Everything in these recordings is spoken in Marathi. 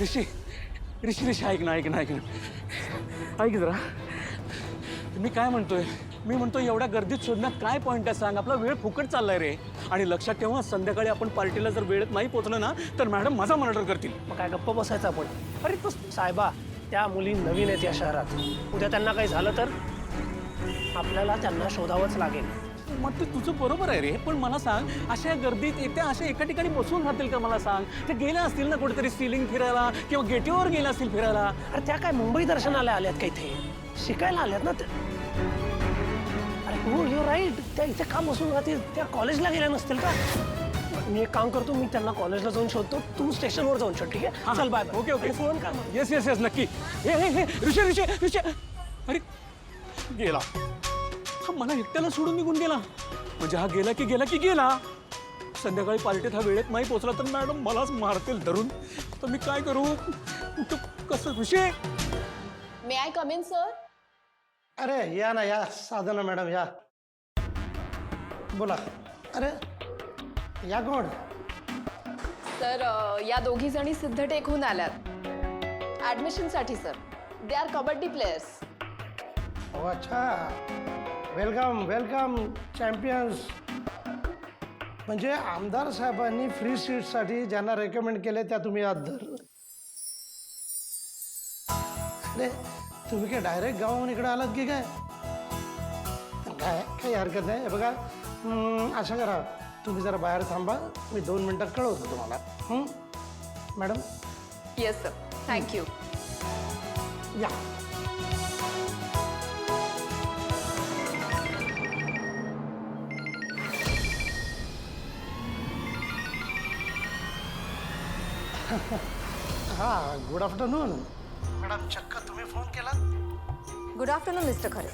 ऋषी ऋषी ऋषी ऐक ना ऐक ना ऐक ना ऐक जरा मी काय म्हणतोय मी म्हणतो एवढ्या गर्दीत शोधण्यात काय पॉईंट आहे सांग आपला वेळ फुकट चाललाय रे आणि लक्षात ठेवा संध्याकाळी आपण पार्टीला जर वेळेत नाही पोहोचलो ना तर मॅडम माझा मर्डर करतील मग काय गप्प बसायचं आपण अरे तो साहेबा त्या मुली नवीन आहेत या शहरात उद्या त्यांना काही झालं तर आपल्याला त्यांना शोधावंच लागेल मग ते तुझं बरोबर आहे रे पण मला सांग अशा गर्दीत येत्या अशा एका ठिकाणी बसून राहतील का मला सांग ते गेल्या असतील ना कुठेतरी सीलिंग फिरायला किंवा गेटवर गेल्या असतील फिरायला अरे त्या काय मुंबई दर्शनाला आल्यात का इथे शिकायला आल्यात ना त्या अरे हो यू राईट त्या इथे का बसून राहतील त्या कॉलेजला गेल्या नसतील का मी एक काम करतो मी त्यांना कॉलेजला जाऊन शोधतो तू स्टेशनवर जाऊन शोध ठीक आहे चल बाय ओके ओके फोन कर येस येस येस नक्की हे ऋषी ऋषी ऋषी अरे गेला हा मला एकट्याला सोडून निघून गेला म्हणजे हा गेला की गेला संध्याकाळी पार्टीत हा वेळेत नाही पोहोचला तर मॅडम मलाच मारतील धरून तर मी काय करू कसं ऋषी मे आय कम इन सर अरे या ना या साधना मॅडम या बोला अरे या कोण सर या दोघी जणी सिद्धटेकहून आल्यात ॲडमिशनसाठी sir they are kabaddi players हो अच्छा वेलकम वेलकम चॅम्पियन्स म्हणजे आमदार साहेबांनी फ्री सीटसाठी ज्यांना रेकमेंड केले त्या तुम्ही आत धर अरे तुम्ही काय डायरेक्ट गावाहून इकडे आलात की काय काय काही हरकत नाही हे बघा असं करा तुम्ही जरा बाहेर थांबा मी 2 मिनिटात कळवतो तुम्हाला मॅडम येस सर थँक्यू या हा गुड आफ्टरनून मॅडम चक्क तुम्ही फोन केला गुड आफ्टरनून मिस्टर खरे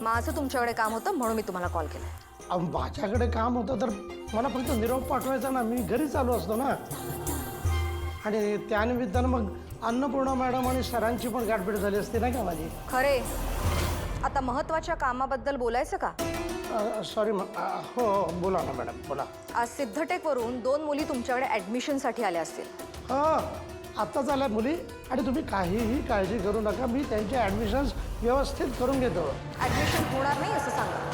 माझं तुमच्याकडे काम होतं म्हणून मी तुम्हाला कॉल केला माझ्याकडे काम होतं तर मला फक्त निरोप पाठवायचा ना मी घरी चालू असतो ना आणि त्यानिमित्तानं मग अन्नपूर्णा मॅडम आणि सरांची पण गाठभेट झाली असते ना का माझी खरे आता महत्त्वाच्या कामाबद्दल बोलायचं का सॉरी हो हो बोला ना मॅडम बोला आज सिद्धटेकवरून 2 मुली तुमच्याकडे ॲडमिशनसाठी आल्या असतील हो आत्ताच आल्या मुली आणि तुम्ही काहीही काळजी करू नका मी त्यांचे ॲडमिशन्स व्यवस्थित करून घेतो ॲडमिशन होणार नाही असं सांगा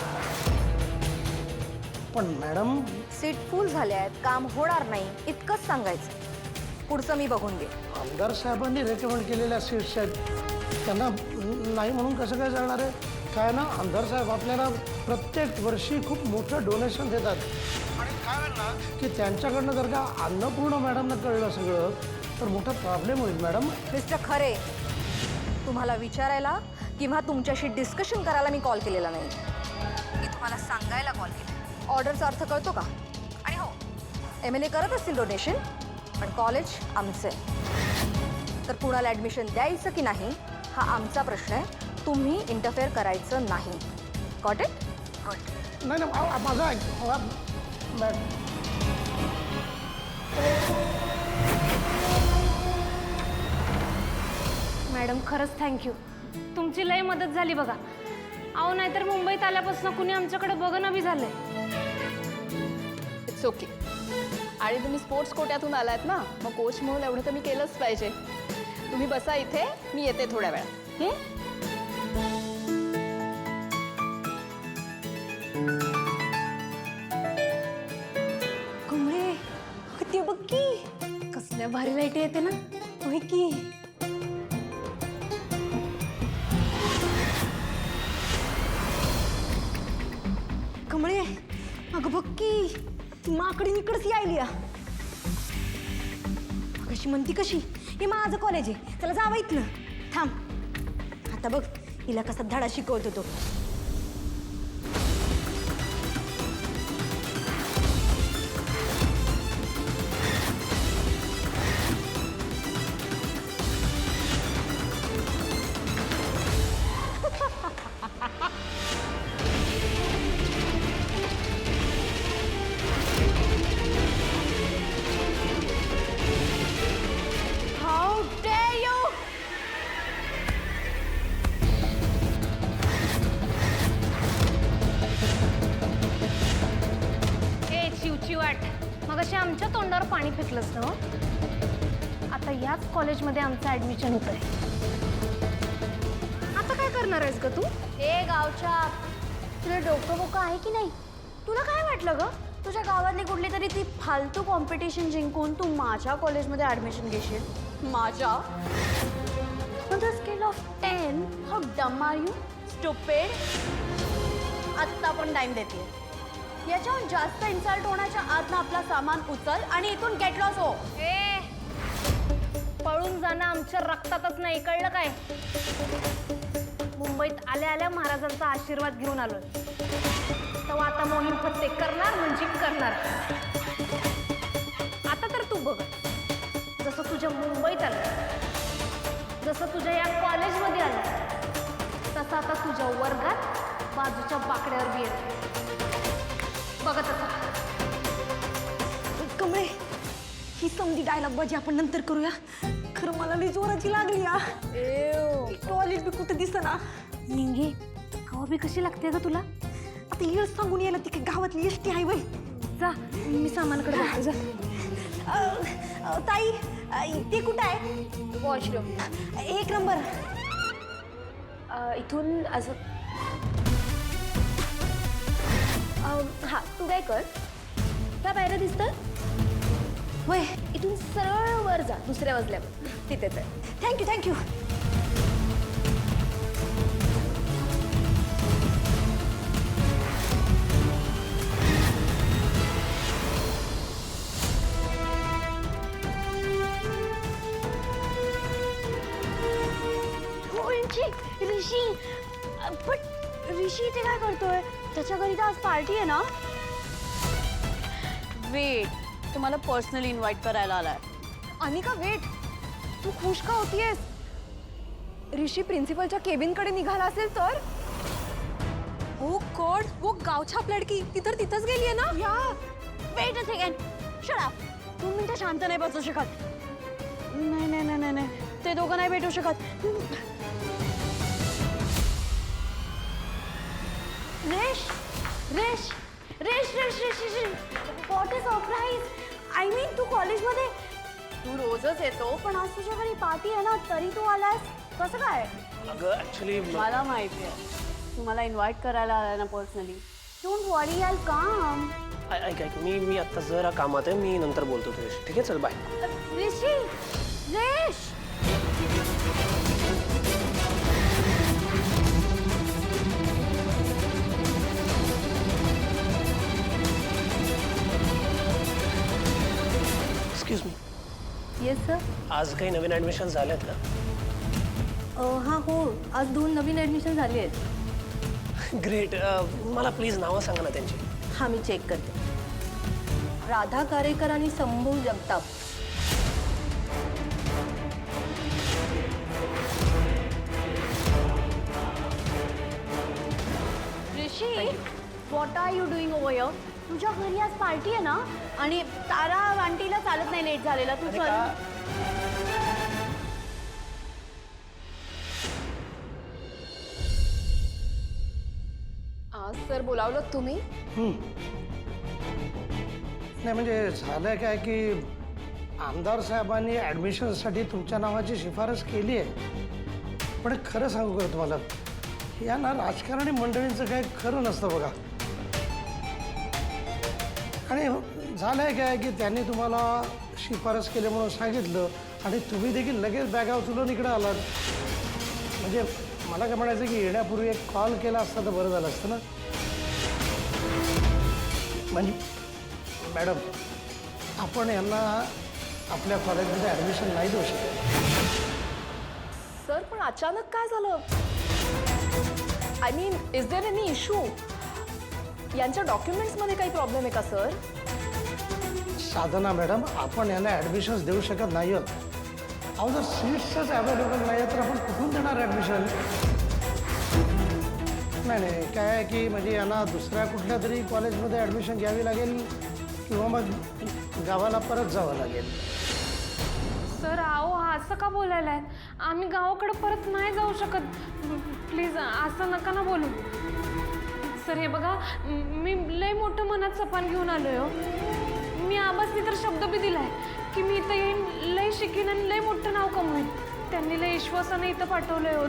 पण मॅडम सीट फुल झाल्या आहेत काम होणार नाही इतकंच सांगायचं पुढचं मी बघून घे आमदार साहेबांनी रेकमेंड केलेल्या सीट्स आहेत त्यांना नाही म्हणून कसं काय चालणार आहे काय ना आमदार साहेब आपल्याला प्रत्येक वर्षी खूप मोठं डोनेशन देतात आणि काय होईल ना की त्यांच्याकडनं जर का अन्नपूर्णा मॅडमना कळलं सगळं तर मोठा प्रॉब्लेम होईल मॅडम मिस्टर खरे तुम्हाला विचारायला किंवा तुमच्याशी डिस्कशन करायला मी कॉल केलेला नाही मी तुम्हाला सांगायला कॉल केला ऑर्डरचा अर्थ कळतो का आणि हो MLA करत असतील डोनेशन पण कॉलेज आमचं आहे तर कुणाला ॲडमिशन द्यायचं की नाही हा आमचा प्रश्न आहे तुम्ही इंटरफेअर करायचं नाही गॉट इट गुड नाही नाही माझा मॅडम मॅडम खरंच थँक्यू तुमची लय मदत झाली बघा अहो नाहीतर मुंबईत आल्यापासून कुणी आमच्याकडे बघणं बी झालंय इट्स ओके आणि तुम्ही स्पोर्ट्स कोट्यातून आलात ना मग कोच म्हणून एवढं तर मी केलंच पाहिजे तुम्ही बसा इथे मी येते थोड्या वेळात कुंबळे ते बघ की कसल्या भारी लाईट येते ना होय की कमळे अगं बघ की ती माकडी इकडंच यायली कशी म्हणती कशी हे माझं कॉलेज आहे त्याला जावं इथनं थांब आता बघ हिला कसा धडा शिकवतो तो मग अशी आमच्या तोंडावर पाणी फेकलंस ना आता आता याच कॉलेजमध्ये आमचं ॲडमिशन होतं आहे. आता काय करणार आहेस ग तू? ए गावच्या, तुला डोकं बोकं आहे की नाही? तुला काय वाटलं ग? तुझ्या गावातली कुठली तरी ती फालतू कॉम्पिटिशन जिंकून तू माझ्या कॉलेजमध्ये ॲडमिशन घेशील? माझ्या? On the scale of 10, how डम आर यू? स्टुपिड. आत्ता पण टाइम देते. याच्याहून जास्त इन्सल्ट होण्याच्या आत ना आपला सामान उचल आणि इथून गेट लॉस हो. ए, पळून जाणं आमच्या रक्तातच नाही, कळलं काय? मुंबईत आल्या आल्या महाराजांचा आशीर्वाद घेऊन आलोय. तेव्हा आता मोहीम फत्ते करणार म्हणजे करणार. आता तर तू बघ, जसं तुझ्या मुंबईत आलं, जसं तुझ्या या कॉलेजमध्ये आलं, तसं आता तुझ्या वर्गात बाजूच्या बाकड्यावर बी येते. बघत असा. कमळे, ही समधी डायलॉग बाजी आपण नंतर करूया. खरं मला लई जोराची लागली या. टॉयलेट बी कुठे दिसना. निंगे कवा बी कशी लागते ग तुला? आता येळ सांगून यायला ती काय गावातली एसटी आहे वय. जा, मी सामानकडे बघते. जा. ताई, ते कुठं आहे? Washroom 1 number. इथून असं. हा, तू काय कर, त्या बाहेर दिसतं वय, इथून सरळ वर जा, दुसऱ्या मजल्यावर तिथेच आहे. Thank you thank you. ऋषी, पण ऋषी इथे काय करतोय? त्याच्या घरी तर आज पार्टी आहे ना? वेट, तुम्हाला पर्सनली इन्व्हाइट करायला आलाय. अनिका वेट, तू खुश का होतीयस? ऋषी प्रिन्सिपलच्या केबिनकडे निघाला असेल तर? ओ गॉड, वो गावछाप लडकी ती तर तिथंच गेली आहे ना? या weight a second, shut up. 2 मिनिटं शांत नाही बसू शकत. नाही नाही नाही नाही, ते दोघं नाही भेटू शकत. रेश रेश रेश रेश रेश रेश, what a surprise. I mean, तू कॉलेजमध्ये तू रोजच येतो, पण आज तुझ्या घरी पार्टी आहे ना, तरी तू आलास कसं काय? अगं ॲक्च्युली मला माहिती आहे तुम्हाला इन्व्हाइट करायला आलाय ना पर्सनली. डोंट वरी, आय कम. ऐक ऐक, मी आत्ता जरा कामात आहे, मी नंतर बोलतो तुझ्याशी. ठीक आहे, चल बाय. ऋषी, रेश. Excuse me, yes sir. आज काही नवीन ॲडमिशन झाल्यात ना? हां हो, आज 2 नवीन ॲडमिशन झाली आहेत. ग्रेट. मला प्लीज नावं सांगा ना त्यांची. हां, मी चेक करते. राधा कारेकर आणि Sambhu Jagtap. Rishi, what are you doing over here? तुझ्या घरी आज पार्टी आहे ना, आणि तारा आंटीला चालत नाही लेट झालेला. तू अरे चल. का? आज सर बोलावलं तुम्ही? नाही म्हणजे झालं काय की आमदार साहेबांनी ॲडमिशनसाठी तुमच्या नावाची शिफारस केली आहे. पण खरं सांगू का तुम्हाला, या ना राजकारणी मंडळींचं काही खरं नसतं बघा. आणि झालंय काय की त्यांनी तुम्हाला शिफारस केली म्हणून सांगितलं आणि तुम्ही देखील लगेच बॅगा उचलून इकडे आलात. म्हणजे मला काय म्हणायचं की येण्यापूर्वी एक कॉल केला असता तर बरं झालं असतं ना. म्हणजे मॅडम, आपण यांना आपल्या कॉलेजमध्ये ॲडमिशन नाही देऊ शकत. सर, पण अचानक काय झालं? I mean, is there any issue? यांच्या डॉक्युमेंट्समध्ये काही प्रॉब्लेम आहे का सर? साधना मॅडम, आपण यांना ॲडमिशन्स देऊ शकत नाही आहोत. अहो, जर सीट्सच अवेलेबल नाही आहे तर आपण कुठून देणार ॲडमिशन? नाही, काय आहे की म्हणजे यांना दुसऱ्या कुठल्या तरी कॉलेजमध्ये ॲडमिशन घ्यावी लागेल किंवा मग गावाला परत जावं लागेल. सर, अहो असं का बोलायला? आम्ही गावाकडे परत नाही जाऊ शकत. प्लीज असं नका ना बोलू. सर, हे बघा, मी लय मोठं मनात सपान घेऊन आलोय हो. मी आबासनी तर शब्द बी दिलाय की मी इथं येईन, लय शिकीन आणि लय मोठं नाव कमवेन. त्यांनी लय विश्वासाने इथं पाठवलंय हो.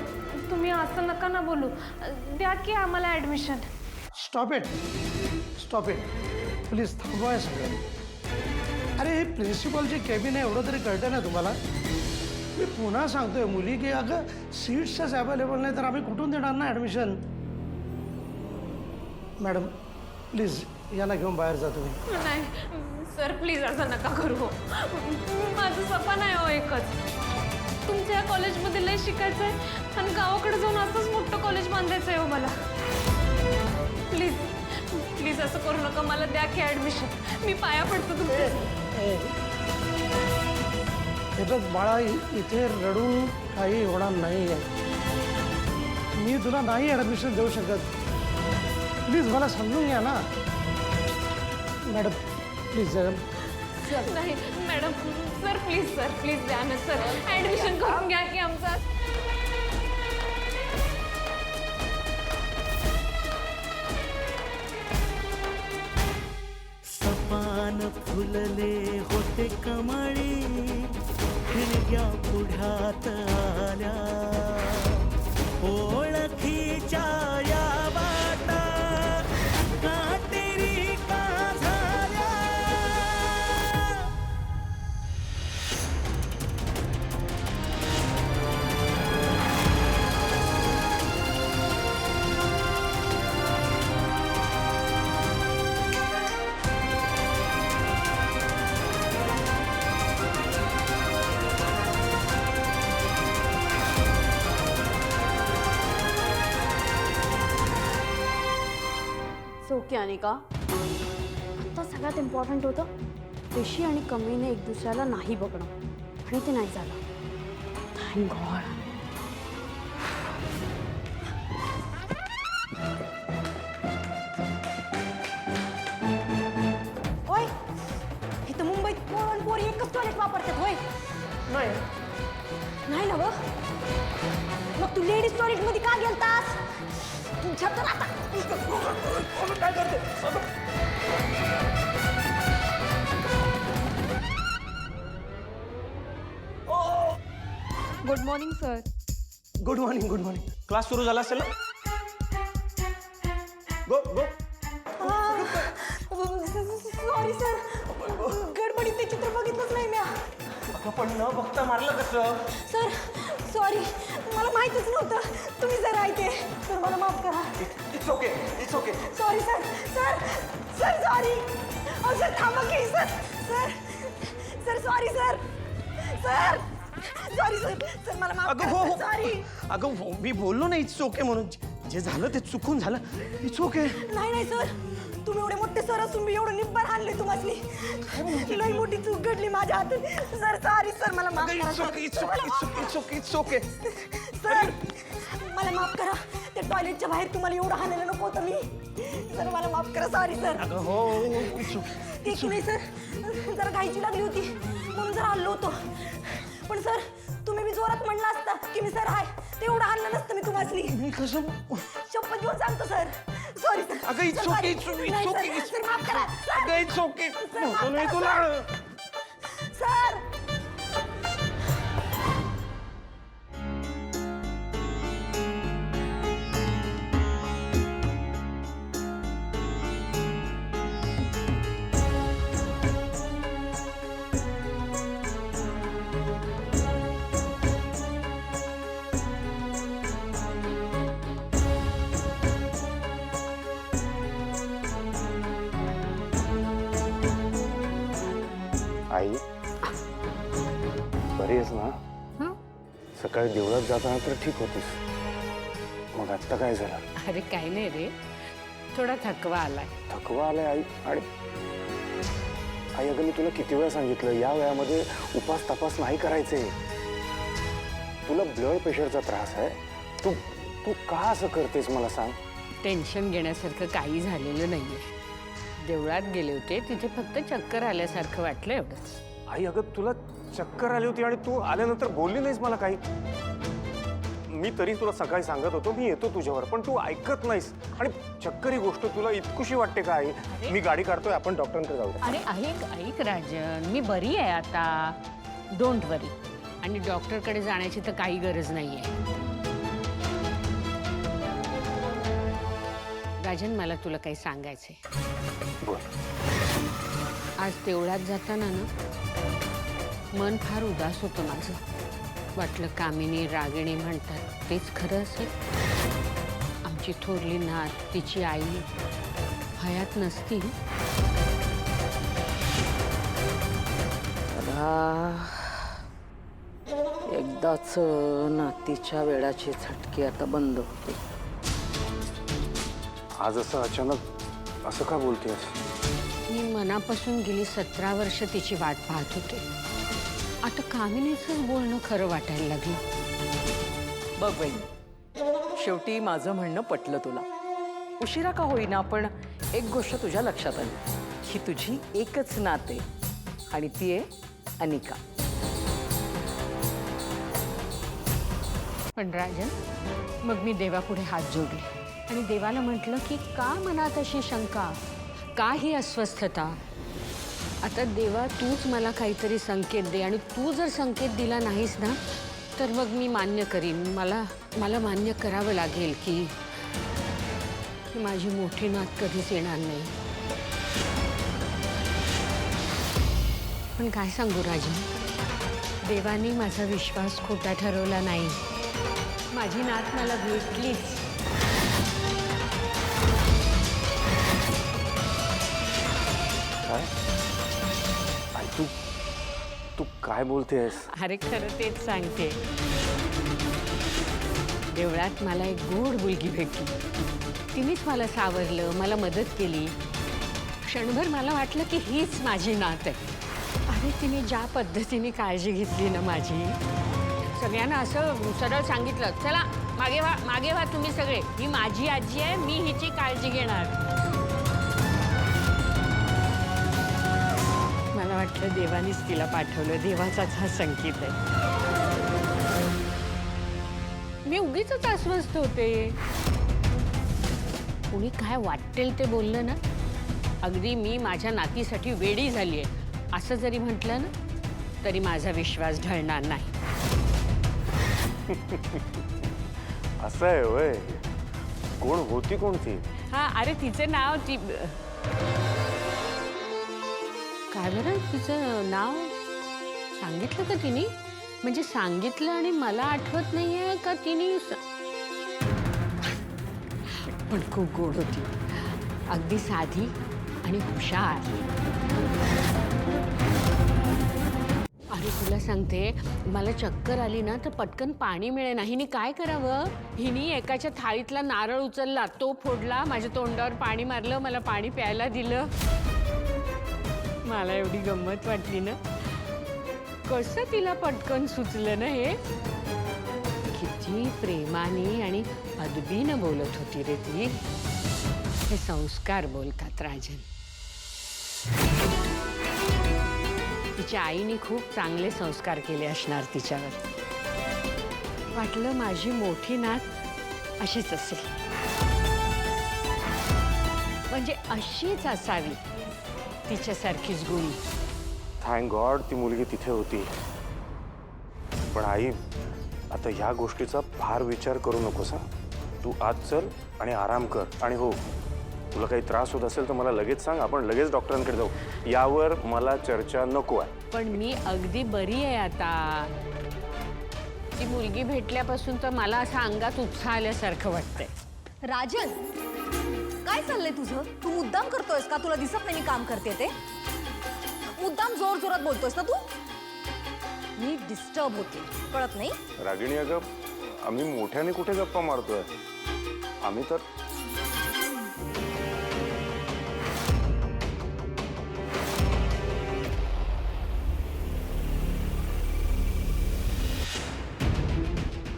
तुम्ही असं नका ना बोलू. द्या की आम्हाला admission. Stop it, stop it, please थांबवाय सगळं. अरे हे प्रिन्सिपलची केबिन आहे एवढं तरी कळतं ना तुम्हाला. मी पुन्हा सांगतोय मुली की अगं सीट्सच अवेलेबल नाही तर आम्ही कुठून देणार ना ॲडमिशन. मॅडम प्लीज याला घेऊन बाहेर जा तुम्ही. नाही सर, प्लीज असं नका करू हो. माझं सपन आहे हो एकच, तुमच्या कॉलेजमध्ये लय शिकायचं आहे आणि गावाकडे जाऊन असंच मोठं कॉलेज बांधायचं आहे हो मला. प्लीज प्लीज असं करू नका, मला द्या की ॲडमिशन. मी पाया पडतो तुमच्या. हे बघ बाळा, इथे रडून काही होणार नाही आहे. मी तुला नाही ॲडमिशन देऊ शकत. प्लीज मला समजून घ्या ना मॅडम, प्लीज. नाही madam, sir please, sir please द्या ना सर, ॲडमिशन करून घ्या की आमचा. सपान फुलले होते कमळी, हिरव्या पुढ्यात आल्या ओळखीच्या या वाटा काटेरी का झाल्या. ओके अनिका, आता सगळ्यात इम्पॉर्टंट होतं ऋषी आणि कमीने एक दुसऱ्याला नाही बघणं, आणि ते नाही झालं. Thank God. होय, इथं मुंबईत पोर आणि पोरी एकच टॉयलेट वापरतात होय? नाही ना व. मग तू लेडीज टॉयलेट मध्ये का गेलतास? तुझ्या तर आता काय करते. Good morning sir. Good morning, good morning. Class सुरू झाला असेल ना. गो गो. सॉरी सर, गडबडीत ते चित्र बघितलंच नाही मी. पण न बघता मारलं कसं? सर सॉरी, मला माहितीच नव्हतं तुम्ही जर आहे ते. सर मला माफ करा. It's okay, it's okay. Sorry sir, sir sir sorry. अहो सर थांबा की. Sir sir sir sorry sir, sir sorry sir, sir मला माफ अगं हो करा. हो. सॉरी. अगं हो, मी बोललो ना इट्स ओके म्हणून. जे झालं ते चुकून झालं. It's okay. नाही नाही सर, तुम्ही एवढे मोठे सर असून मी एवढं निब्बर आणले तुम्हाला. लई मोठी चूक घडली माझ्या हातून. सर सॉरी सर, मला माफ करा. It's okay, it's okay, it's okay, it's okay. Sir मला माफ करा. त्या टॉयलेटच्या बाहेर तुम्हाला एवढं हाणायला नको होतं मी. सर मला माफ करा. Sorry sir. अगं हो, इट्स ओके. ते की नाही सर, जरा घाईची लागली होती म्हणून जरा हल्लो होतो. पण सर तुम्ही मी जोरात म्हणला असता की मी सर आहे, ते एवढं आणलं नसतं मी तुम्हाला. मी कसं? शपथ घेऊन सांगतो सर. Sorry sir. अगं it's okay, it's okay, it's okay. Sir माफ करा. अगं इट्स ओके. सर, माफ म्हणतो मी करा, तुला. सर. आई बरी आहेस ना? सकाळी देवळात जाताना तर ठीक होतीस, मग आत्ता काय झालं? अरे काही नाही रे, थोडा थकवा आलाय. थकवा आलाय आई? आणि आई अगं मी तुला किती वेळा सांगितलं या वयामध्ये उपास तपास नाही करायचे. तुला ब्लड प्रेशरचा त्रास आहे, तू तू का असं करतेस मला सांग. टेन्शन घेण्यासारखं काही झालेलं नाहीये. देवळात गेले होते, तिथे फक्त चक्कर आल्यासारखं वाटलं एवढंच. आई अगं तुला चक्कर आली होती आणि तू आल्यानंतर बोलली नाहीस मला काही. मी तरी तुला सकाळी सांगत होतो मी येतो तुझ्यावर, पण तू ऐकत नाहीस. आणि चक्करी गोष्ट तुला इतकुशी वाटते का आई? मी गाडी काढतोय, आपण डॉक्टरांकडे जाऊया. अरे ऐक ऐक राजन, मी बरी आहे आता, डोंट वरी. आणि डॉक्टरकडे जाण्याची तर काही गरज नाही आहे. राजन, मला तुला काही सांगायचंय. बोल. आज देवळात जाताना ना मन फार उदास होतं माझं. वाटलं कामिनी रागिणी म्हणतात तेच खरं असेल. आमची थोरली नात, तिची आई हयात नसती. एकदाच नातीच्या वेळाची झटके आता बंद होते. आज असं अचानक असं का बोलतेस? मी मनापासून गेली 17 वर्ष तिची वाट पाहत होते. आता कामिनीचंच बोलणं खरं वाटायला लागलं. बघ बाई, शेवटी माझं म्हणणं पटलं तुला. उशिरा का होईना पण एक गोष्ट तुझ्या लक्षात आली की तुझी एकच नात आहे आणि ती आहे अनिका. पण राजन, मग मी देवापुढे हात जोडले आणि देवाला म्हटलं की का मनात अशी शंका, का ही अस्वस्थता? आता देवा, तूच मला काहीतरी संकेत दे. आणि तू जर संकेत दिला नाहीस ना तर मग मी मान्य करीन. मला मान्य करावं लागेल की माझी मोठी नात कधीच येणार नाही. पण काय सांगू राजन, देवानी माझा विश्वास खोटा ठरवला नाही. माझी नात मला भेटलीच. काय आई, तू काय बोलतेस? अरे खरं तेच सांगते. देवळात मला एक गोड मुलगी भेटली. तिनेच मला सावरलं, मला मदत केली. क्षणभर मला वाटलं की हीच माझी नात आहे. अरे तिने ज्या पद्धतीने काळजी घेतली ना माझी, सगळ्यांना असं सरळ सांगितलं, चला मागे व्हा तुम्ही सगळे, ही माझी आजी आहे, मी हिची काळजी घेणार. मला वाटलं देवानीच तिला पाठवलं, देवाचाच हा संकेत आहे. मी उगीच अस्वस्थ होते. कुणी काय वाटेल ते बोललं ना, अगदी मी माझ्या नातीसाठी वेडी झाली आहे असं जरी म्हटलं ना तरी माझा विश्वास ढळणार नाही. असं आहे होय? कोण होती कोणती? हा, अरे तिचं नाव काय बरं, तिचं नाव सांगितलं का तिने? म्हणजे सांगितलं आणि मला आठवत नाहीये का तिने. पण खूप गोड होती, अगदी साधी आणि हुशार. अरे तुला सांगते, मला चक्कर आली ना तर पटकन पाणी मिळेना. हिने काय करावं, हिने एकाच्या थाळीतला नारळ उचलला, तो फोडला, माझ्या तोंडावर पाणी मारलं, मला पाणी प्यायला दिलं. मला एवढी गंमत वाटली ना. कसं तिला पटकन सुचलं ना हे. किती प्रेमाने आणि अदबीनं बोलत होती रे ती. हे संस्कार बोलतात राजन. तिच्या आईने खूप चांगले संस्कार केले असणार तिच्यावर. वाटलं माझी मोठी नात अशीच असेल, म्हणजे अशीच असावी, तिच्यासारखीच गुणी. थँक गॉड ती मुलगी तिथे होती. पण आई, आता ह्या गोष्टीचा फार विचार करू नकोस हा. तू आज चल आणि आराम कर. आणि हो, तुला काही त्रास होत असेल तर मला लगेच सांग, आपण लगेच डॉक्टरांकडे जाऊ. यावर मला चर्चा नको आहे. पण मी अगदी बरी आहे आता. ती मुलगी भेटल्यापासून तर मला असं अंगात उत्साह आल्यासारखं वाटतंय. राजन, काय चाललंय तुझं? तू मुद्दाम करतोयस का? तुला दिसत नाही मी काम करते ते? मुद्दाम जोर जोरात बोलतोयस ना तू? मी डिस्टर्ब होते, कळत नाही? रागिणी, अगं आम्ही मोठ्याने कुठे गप्पा मारतोय? आम्ही तर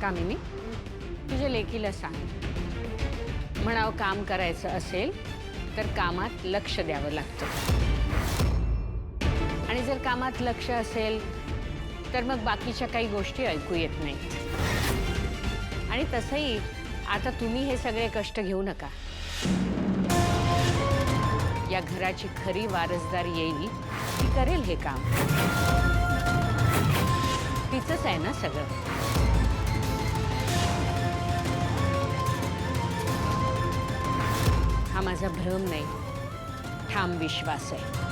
कामिनी, तुझ्या लेकीला सांग, म्हणावं काम करायचं असेल तर कामात लक्ष द्यावं लागतं. आणि जर कामात लक्ष असेल तर मग बाकीच्या काही गोष्टी ऐकू येत नाहीत. आणि आणि तसंही आता तुम्ही हे सगळे कष्ट घेऊ नका. या घराची खरी वारसदार येईल, ती करेल हे काम. तिचंच आहे ना सगळं. हा माझा भ्रम नाही, ठाम विश्वास आहे.